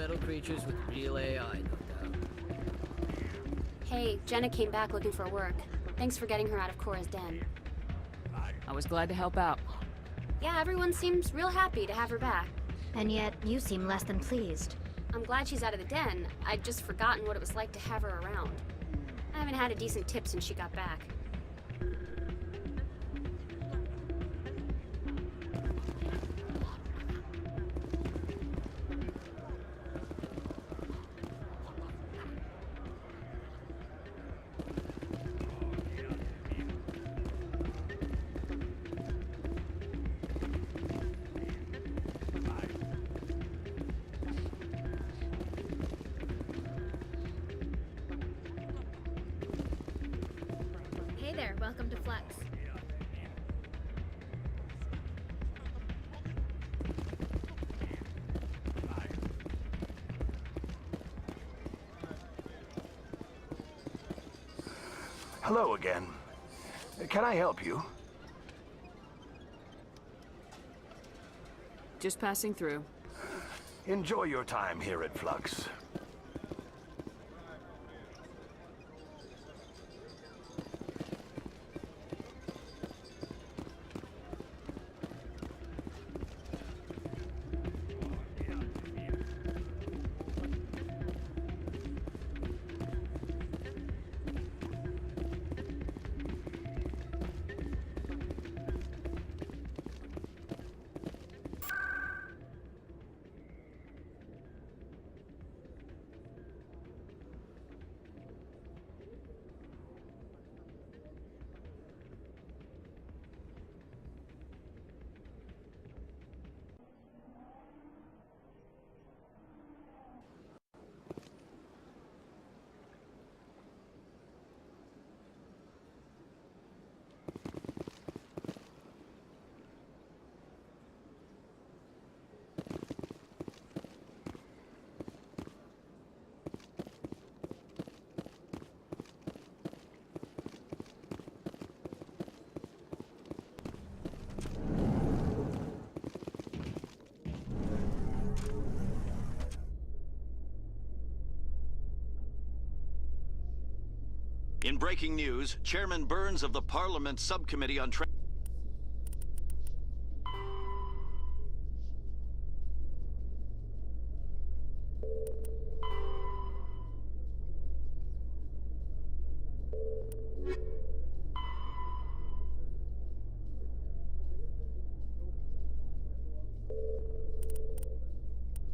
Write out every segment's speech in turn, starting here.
metal creatures with real AI, no doubt. Hey, Jenna came back looking for work. Thanks for getting her out of Cora's den. I was glad to help out. Yeah, everyone seems real happy to have her back. And yet, you seem less than pleased. I'm glad she's out of the den. I'd just forgotten what it was like to have her around. I haven't had a decent tip since she got back. Hey there, welcome to Flux. Hello again. Can I help you? Just passing through. Enjoy your time here at Flux. In breaking news, Chairman Burns of the Parliament Subcommittee on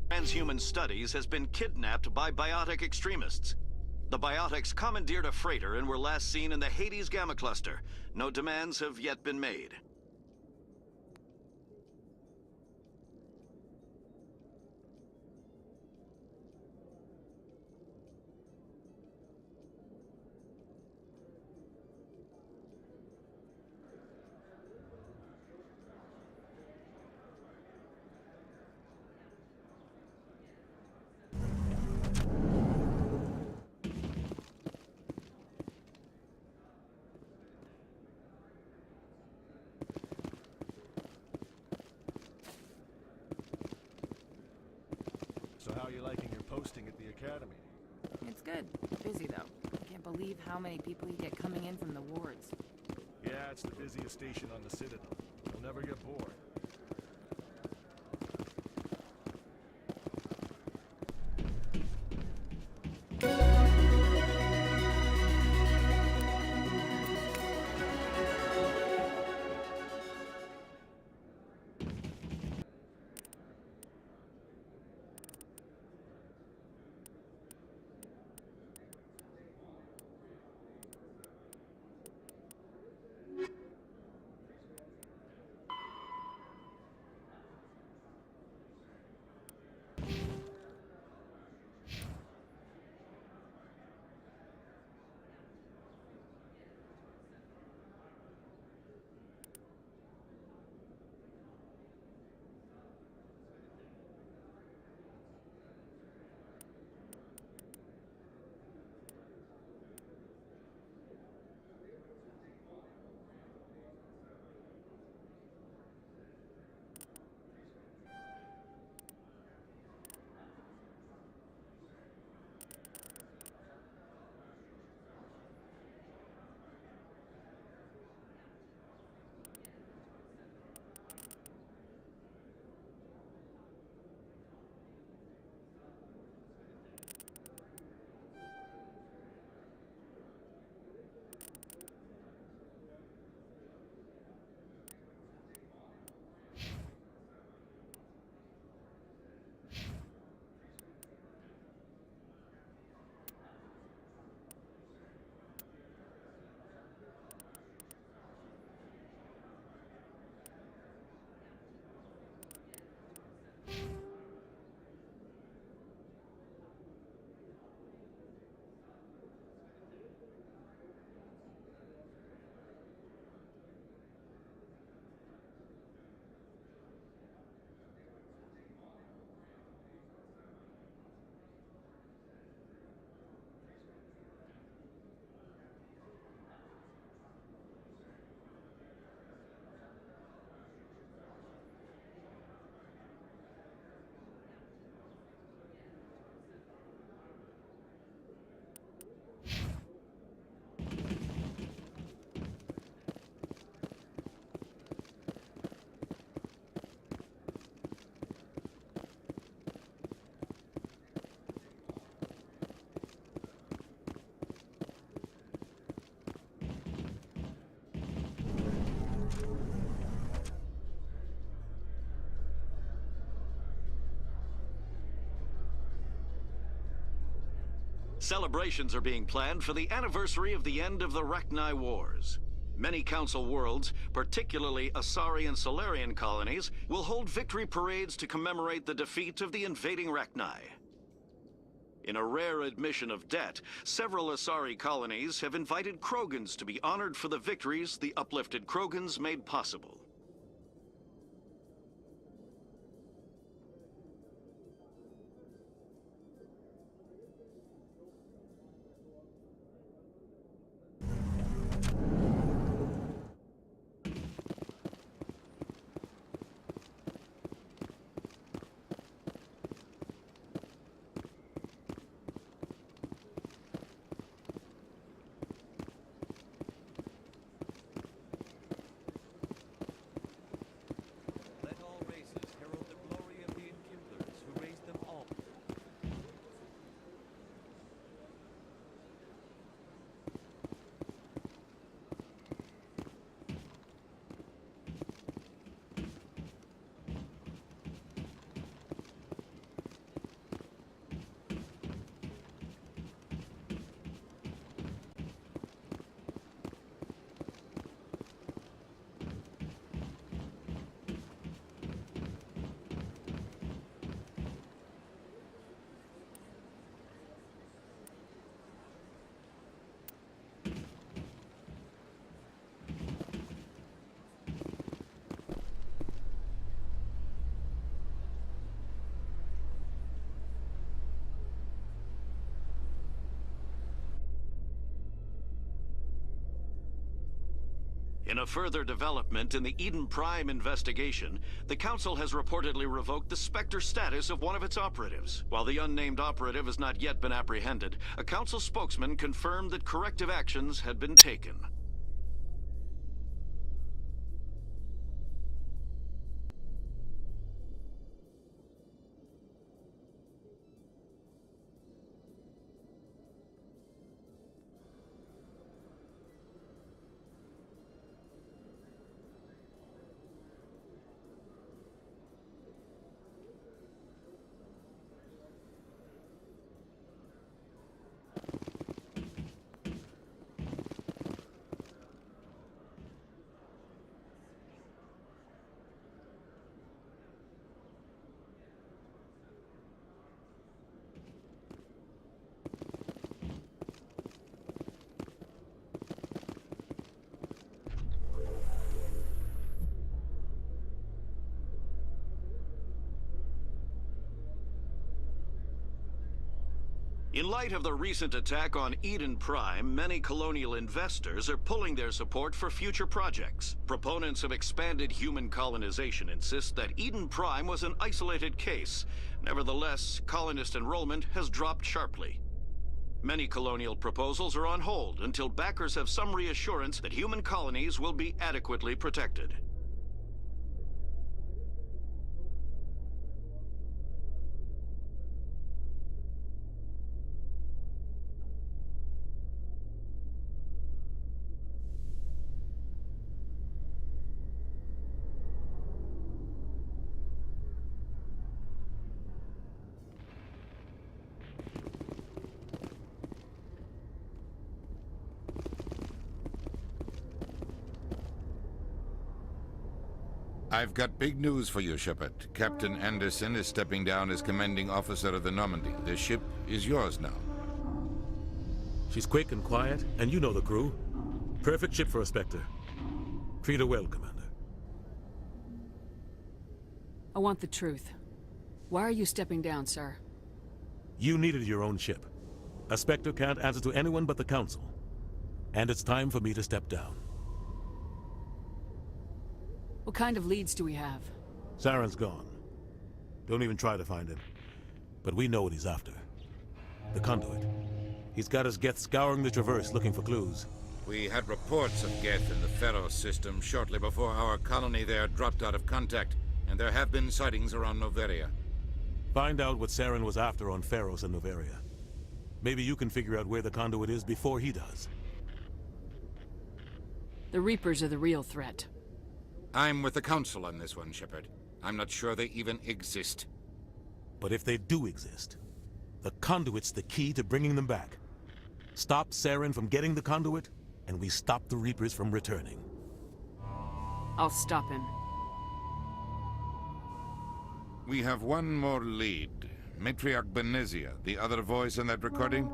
Transhuman Studies has been kidnapped by biotic extremists. The biotics commandeered a freighter and were last seen in the Hades Gamma Cluster. No demands have yet been made. So how are you liking your posting at the academy? It's good. Busy, though. I can't believe how many people you get coming in from the wards. Yeah, it's the busiest station on the Citadel. You'll never get bored. Celebrations are being planned for the anniversary of the end of the Rachni Wars. Many Council worlds, particularly Asari and Solarian colonies, will hold victory parades to commemorate the defeat of the invading Rachni. In a rare admission of debt, several Asari colonies have invited Krogans to be honored for the victories the uplifted Krogans made possible. In a further development in the Eden Prime investigation, the Council has reportedly revoked the Spectre status of one of its operatives. While the unnamed operative has not yet been apprehended, a Council spokesman confirmed that corrective actions had been taken. In light of the recent attack on Eden Prime, many colonial investors are pulling their support for future projects. Proponents of expanded human colonization insist that Eden Prime was an isolated case. Nevertheless, colonist enrollment has dropped sharply. Many colonial proposals are on hold until backers have some reassurance that human colonies will be adequately protected. I've got big news for you, Shepard. Captain Anderson is stepping down as commanding officer of the Normandy. The ship is yours now. She's quick and quiet, and you know the crew. Perfect ship for a Spectre. Treat her well, Commander. I want the truth. Why are you stepping down, sir? You needed your own ship. A Spectre can't answer to anyone but the Council. And it's time for me to step down. What kind of leads do we have? Saren's gone. Don't even try to find him. But we know what he's after. The Conduit. He's got his Geth scouring the Traverse looking for clues. We had reports of Geth in the Feros system shortly before our colony there dropped out of contact, and there have been sightings around Noveria. Find out what Saren was after on Feros and Noveria. Maybe you can figure out where the Conduit is before he does. The Reapers are the real threat. I'm with the Council on this one, Shepard. I'm not sure they even exist. But if they do exist, The conduit's the key to bringing them back. Stop Saren from getting the conduit, and we stop the Reapers from returning. I'll stop him. We have one more lead. Matriarch Benezia, the other voice in that recording.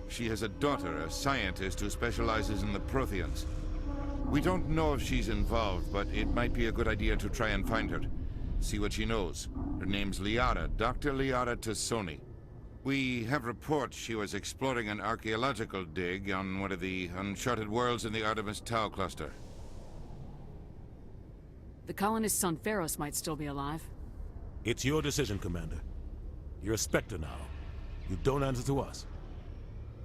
She has a daughter, a scientist who specializes in the Protheans. We don't know if she's involved, but it might be a good idea to try and find her. See what she knows. Her name's Liara, Dr. Liara Tassoni. We have reports she was exploring an archaeological dig on one of the uncharted worlds in the Artemis Tau cluster. The colonists on Feros might still be alive. It's your decision, Commander. You're a Spectre now. You don't answer to us.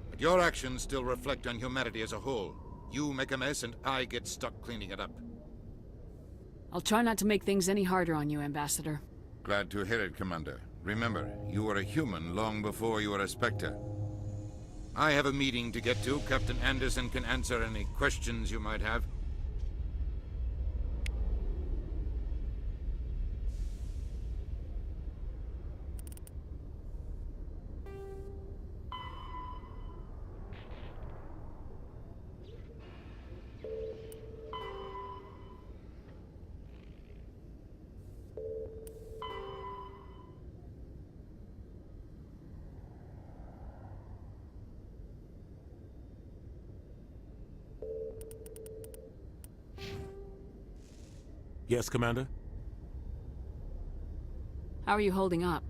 But your actions still reflect on humanity as a whole. You make a mess and I get stuck cleaning it up. I'll try not to make things any harder on you, Ambassador. Glad to hear it, Commander. Remember, you were a human long before you were a Spectre. I have a meeting to get to. Captain Anderson can answer any questions you might have. Yes, Commander? How are you holding up?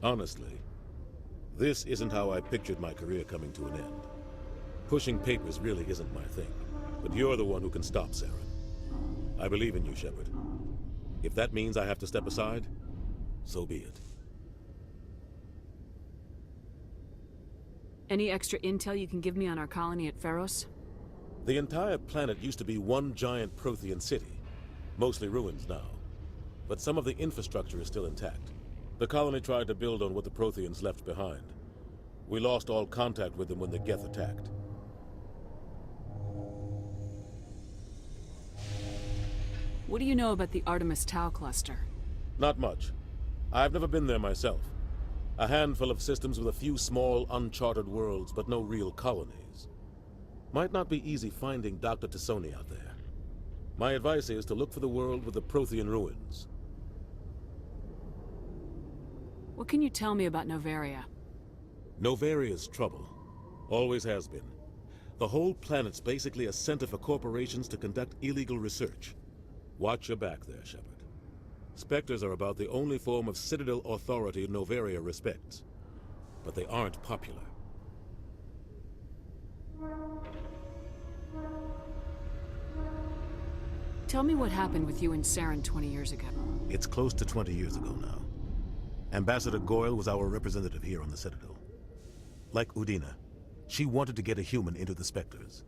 Honestly, this isn't how I pictured my career coming to an end. Pushing papers really isn't my thing, but you're the one who can stop Saren. I believe in you, Shepard. If that means I have to step aside, so be it. Any extra intel you can give me on our colony at Feros? The entire planet used to be one giant Prothean city. Mostly ruins now, but some of the infrastructure is still intact. The colony tried to build on what the Protheans left behind. We lost all contact with them when the Geth attacked. What do you know about the Artemis Tau cluster? Not much. I've never been there myself. A handful of systems with a few small, uncharted worlds, but no real colonies. Might not be easy finding Dr. Tassoni out there. My advice is to look for the world with the Prothean ruins. What can you tell me about Noveria? Noveria's trouble. Always has been. The whole planet's basically a center for corporations to conduct illegal research. Watch your back there, Shepard. Spectres are about the only form of Citadel authority Noveria respects. But they aren't popular. Tell me what happened with you and Saren 20 years ago. It's close to 20 years ago now. Ambassador Goyle was our representative here on the Citadel. Like Udina, she wanted to get a human into the Spectres.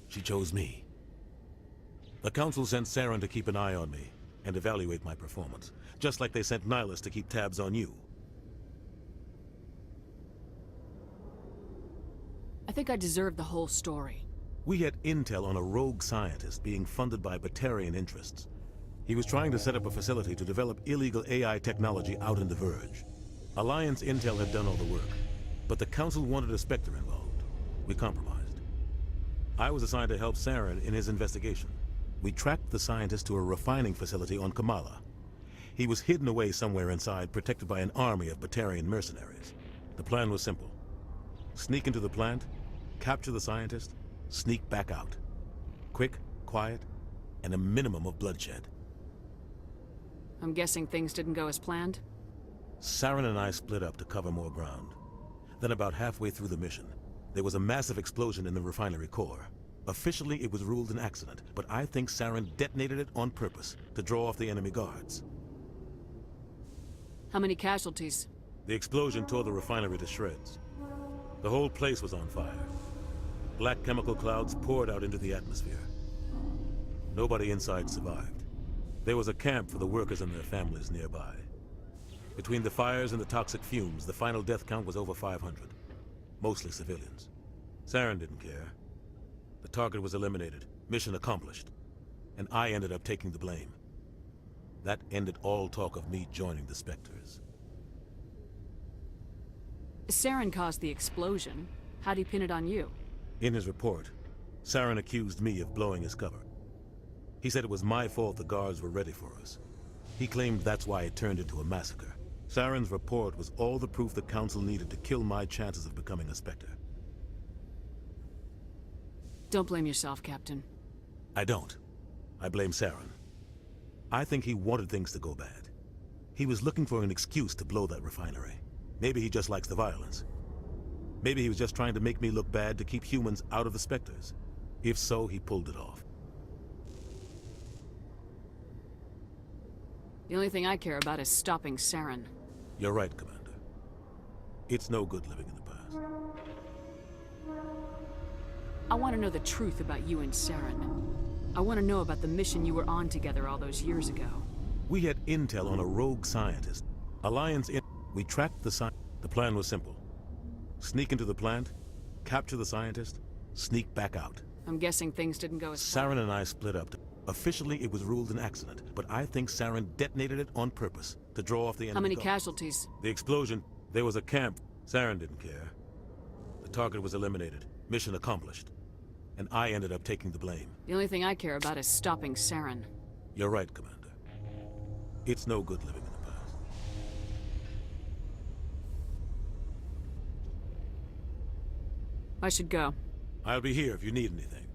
She chose me. The Council sent Saren to keep an eye on me and evaluate my performance, just like they sent Nihilus to keep tabs on you. I think I deserve the whole story. We had intel on a rogue scientist being funded by Batarian interests. He was trying to set up a facility to develop illegal AI technology out in the Verge. Alliance intel had done all the work, but the Council wanted a Spectre involved. We compromised. I was assigned to help Saren in his investigation. We tracked the scientist to a refining facility on Kamala. He was hidden away somewhere inside, protected by an army of Batarian mercenaries. The plan was simple. Sneak into the plant, capture the scientist, sneak back out. Quick, quiet, and a minimum of bloodshed. I'm guessing things didn't go as planned? Saren and I split up to cover more ground. Then about halfway through the mission, there was a massive explosion in the refinery core. Officially, it was ruled an accident, but I think Saren detonated it on purpose to draw off the enemy guards. How many casualties? The explosion tore the refinery to shreds. The whole place was on fire. Black chemical clouds poured out into the atmosphere. Nobody inside survived. There was a camp for the workers and their families nearby. Between the fires and the toxic fumes, the final death count was over 500. Mostly civilians. Saren didn't care. The target was eliminated, mission accomplished. And I ended up taking the blame. That ended all talk of me joining the Spectres. Saren caused the explosion. How'd he pin it on you? In his report, Saren accused me of blowing his cover. He said it was my fault the guards were ready for us. He claimed that's why it turned into a massacre. Saren's report was all the proof the Council needed to kill my chances of becoming a Spectre. Don't blame yourself, Captain. I don't. I blame Saren. I think he wanted things to go bad. He was looking for an excuse to blow that refinery. Maybe he just likes the violence. Maybe he was just trying to make me look bad to keep humans out of the Spectres. If so, he pulled it off. The only thing I care about is stopping Saren. You're right, Commander. It's no good living in the past. I want to know the truth about you and Saren. I want to know about the mission you were on together all those years ago. We had intel on a rogue scientist. We tracked the scientist. The plan was simple. Sneak into the plant, capture the scientist, sneak back out. I'm guessing things didn't go as Saren and I split up. Officially, it was ruled an accident, but I think Saren detonated it on purpose to draw off the enemy. How many guard. casualties? The explosion, there was a camp. Saren didn't care. The target was eliminated. Mission accomplished. And I ended up taking the blame. The only thing I care about is stopping Saren. You're right, Commander. It's no good living in the past. I should go. I'll be here if you need anything.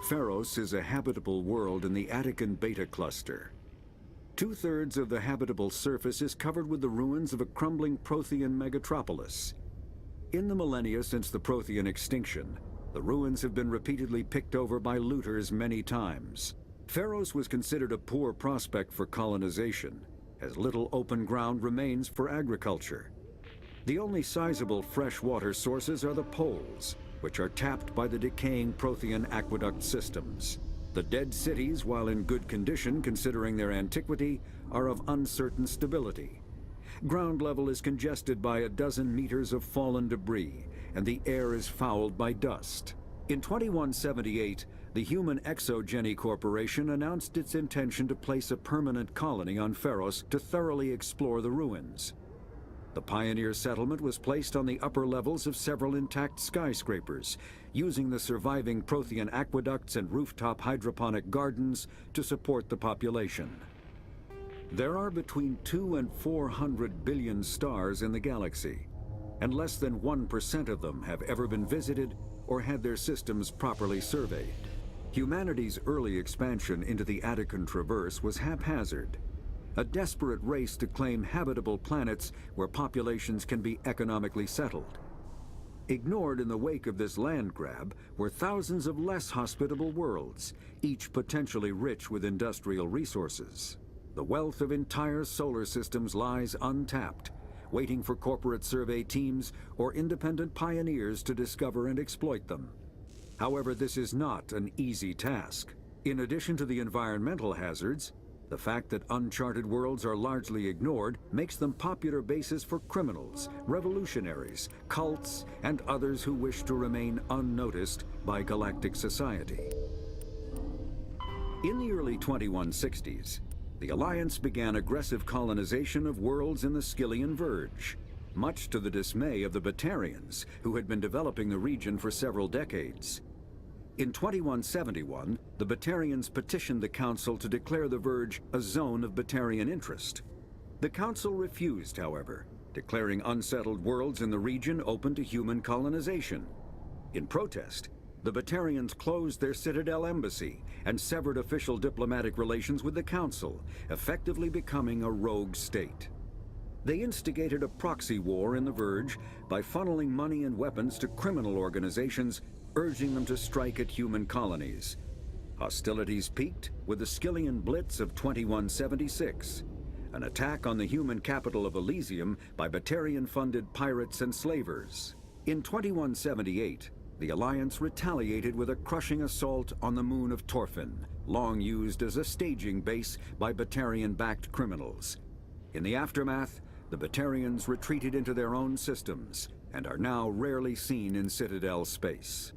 Feros is a habitable world in the Attican Beta Cluster. 2/3 of the habitable surface is covered with the ruins of a crumbling Prothean megatropolis. In the millennia since the Prothean extinction, the ruins have been repeatedly picked over by looters many times. Feros was considered a poor prospect for colonization, as little open ground remains for agriculture. The only sizable freshwater sources are the poles, which are tapped by the decaying Prothean aqueduct systems. The dead cities, while in good condition considering their antiquity, are of uncertain stability. Ground level is congested by a dozen meters of fallen debris, and the air is fouled by dust. In 2178, the Human Exogeny Corporation announced its intention to place a permanent colony on Feros to thoroughly explore the ruins. The pioneer settlement was placed on the upper levels of several intact skyscrapers, using the surviving Prothean aqueducts and rooftop hydroponic gardens to support the population. There are between 200 and 400 billion stars in the galaxy, and less than 1% of them have ever been visited or had their systems properly surveyed. Humanity's early expansion into the Attican Traverse was haphazard, a desperate race to claim habitable planets where populations can be economically settled. Ignored in the wake of this land grab were thousands of less hospitable worlds, each potentially rich with industrial resources. The wealth of entire solar systems lies untapped, waiting for corporate survey teams or independent pioneers to discover and exploit them. However, this is not an easy task. In addition to the environmental hazards, the fact that uncharted worlds are largely ignored makes them popular bases for criminals, revolutionaries, cults, and others who wish to remain unnoticed by galactic society. In the early 2160s, the Alliance began aggressive colonization of worlds in the Skyllian Verge, much to the dismay of the Batarians, who had been developing the region for several decades. In 2171, the Batarians petitioned the Council to declare the Verge a zone of Batarian interest. The Council refused, however, declaring unsettled worlds in the region open to human colonization. In protest, the Batarians closed their Citadel embassy and severed official diplomatic relations with the Council, effectively becoming a rogue state. They instigated a proxy war in the Verge by funneling money and weapons to criminal organizations, urging them to strike at human colonies. Hostilities peaked with the Skyllian Blitz of 2176, an attack on the human capital of Elysium by Batarian-funded pirates and slavers. In 2178, the Alliance retaliated with a crushing assault on the moon of Torfin, long used as a staging base by Batarian-backed criminals. In the aftermath, the Batarians retreated into their own systems and are now rarely seen in Citadel space.